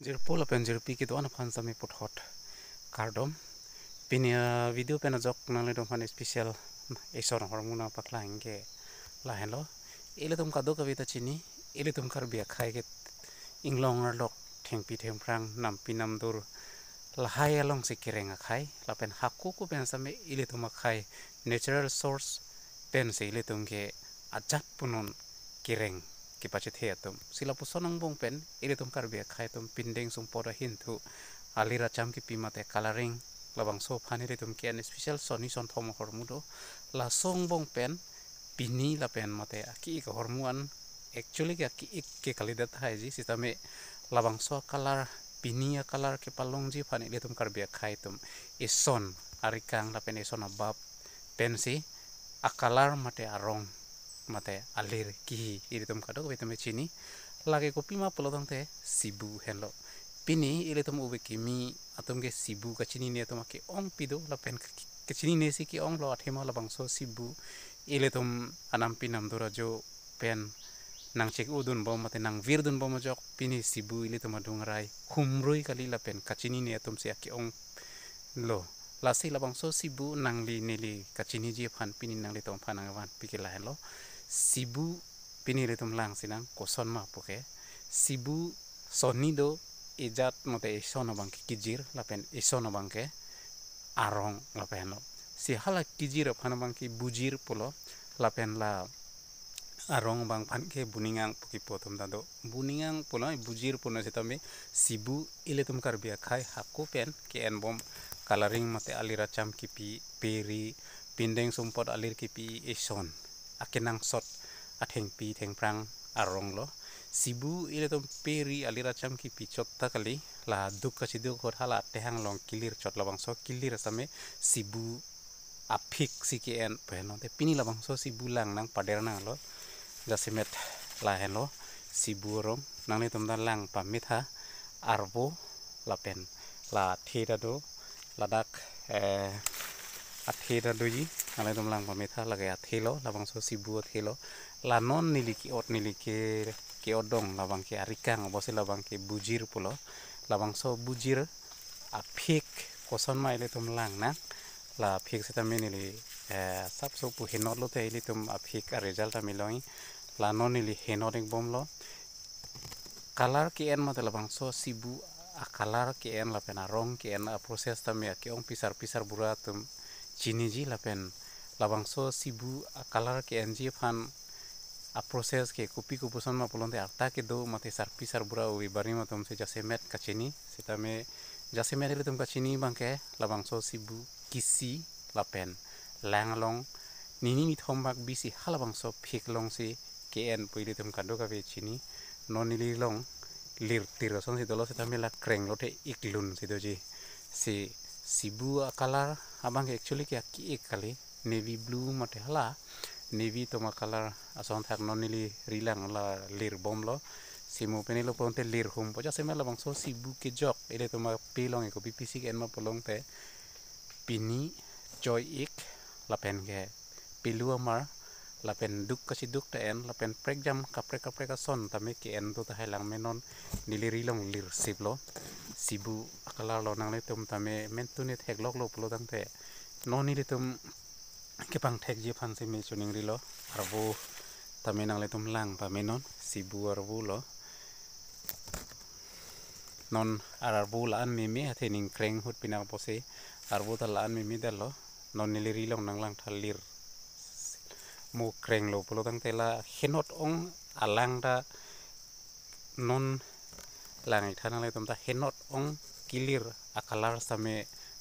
Jirpol pen jirpi gitu an fan sami puthot kardom pinia video pena jok nang dom fan special esor hormona pakla hingge la hello ile tum kado kavita chini ile tum kar bia khai ke inglong lok thengpi thengprang nampi namdur la hai along se kirenga khai la pen hakku ku pen sami ile tum khai natural source pen se ile tum ke ajat punun kireng kipache the atum sila pusonang bong pen ile tum kar bia khai tum pindeng sum poda hintu alira cham ki pimate coloring labang so phani le tum kian special soni son thom hormudo la song bong pen pini la pen mate aki ka hormuan actually ka ki ik ke kalidat hai ji sitame labang so color pinia color ke palong ji phani le tum kar bia khai tum ison arikang la pen ison abab pen si akalar mate arong mate alir ki iri tum kadok betame chini lage kopi ma pelotong te sibu hello pini ile tum ube kimi atum ke sibu ka chini ne tum ke ong pido la pen ke chini ne si ki ong lo athema la bangso sibu ile tum anam pinam dura jo pen nang cek udun bom mate nang virdun bom jok pini sibu ile tum adung rai humrui kali la pen ka chini ne tum si ki ong lo lasi la bangso sibu nang li neli ka chini ji phan pini nang li tom phan ang wan pikila hello sibu pini le tum lang sinang koson ma poke sibu sonido ijat mote isono bangke kijir lapen isono bangke arong lapen lo si hala kijir phana bangke bujir polo lapen la arong bang phan ke buningang puki potum dado buningang polo bujir polo sitame sibu ile tum kar bia khai hakku pen ke en bom coloring mate alira cham kipi peri pindeng sumpot alir kipi ison akenang sot atheng pi theng prang arong lo sibu ile tum peri alira cham kipi chotta kali la dukka sidu khor hala tehang long kilir chot labang so kilir same sibu aphik sikien peno te pini labang so sibu lang nang pader nang lo jasimet la helo sibu rom nang le tum da lang pamit ha arbo lapen la theda do ladak atheda do ji nang tum lang pamit ha lage athelo labang so sibu athelo la non niliki ot niliki ke odong labang ke arikang obose labang ke bujir pulo labang so bujir aphik koson ma ile tum lang na la phik se tamini li sap so pu hinot lo te ile tum aphik a result a miloi la non ili hinot ing bom lo color ke en ma labang so sibu a color ke en la pen arong ke en a process tamia ke ong pisar pisar bura tum chini ji la pen labang so sibu a color ke en ji phan a process ke kupi ku puson ma polonte arta ke do mate sar pisar bura wi bari ma tum se jase met kachini sitame jase met ile tum kachini bangke labang so sibu kisi lapen langlong nini ni thombak bisi halabang so phik long si kn puili tum kado ka ve chini nonili long lir tirason si dolo sitame la kreng lote iklun si doji si sibu color abang actually ke ki ekali navy blue mate hala navy toma color ason thak nonili rilang la lir bomlo simu penilo ponte lir hum poja sema labang so sibu ke jok ile toma pilong e ko pipisi ke enma polong te pini joy ik lapen ke pilu amar lapen duk kasi duk te en lapen prek jam kapre ka son tame ke en to ta helang menon niliri long lir siplo sibu akala lo nang le tum tame mentune thek lok lo pulo tang te no nili tum ke pang thek je phan se me chuning ri lo arbu tame nang le tum lang pa menon sibu arbu lo non arbu la an mimi athening kreng hut pinang pose arbu ta la an mimi dalo non niliri long nang lang thalir mu kreng lo pulo tang tela henot ong alang da non lang thana le tum ta henot ong kilir akalar same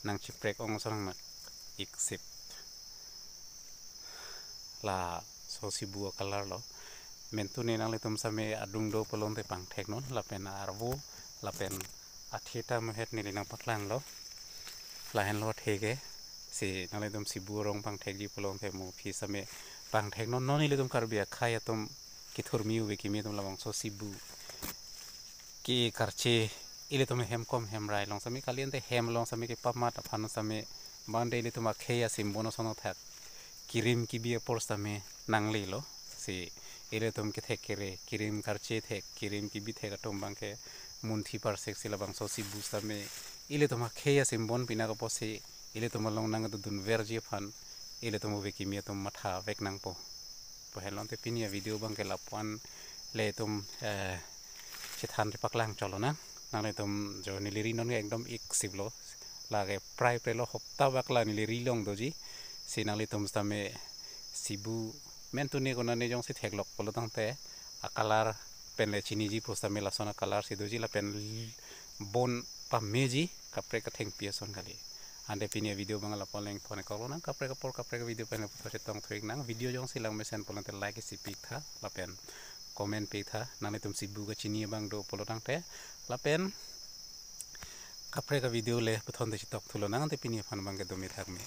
nang chiprek ong sonang na iksip la so sibu akalar lo mentune nang le tum same adung do polong te pang thek non la pen arbu la pen atheta mo het ni nang patlang lo la hen lo thege si nang le tum sibu rong pang thek ji polong te mo phi same pang thek non non ile tum kar bia khaya tum ki thur mi we ki mi tum labang so sibu ki karche ile tum hem kom hem rai long same kalien te hem long same ki pama ta phan same bande ile tum kheya sim bono sono thak kirim ki bia por same nang le lo si ile tum ki thek kere kirim karche thek kirim ki bi thek atom bang ke munthi parsek sila bang so si busta me ile to ma kheya simbon pina ko pose ile to ma long nang dun verji phan ile to mo veki mi to matha vek nang po helon te pinia video bang ke lapuan le tum chethan paklang cholo na nang le tum jo niliri non ekdom ik siblo lage prai prelo hopta bakla niliri long doji sinang le tum stame sibu mentuni ko na ne jong si theklok polo tang te akalar pen le chini ji posta me la sona kalar si doji la pen bon pa meji kapre ka theng pieson kali ande pinia video bang la poleng phone ko na kapre ka video pen po tong thwek nang video jong silang mesen polong te like si pik tha la pen comment pe tha nang le tum sibu ka chini bang do polo tang te la pen kapre ka video le puthon de tok thulo nang te pinia phan bang ke do mi thak me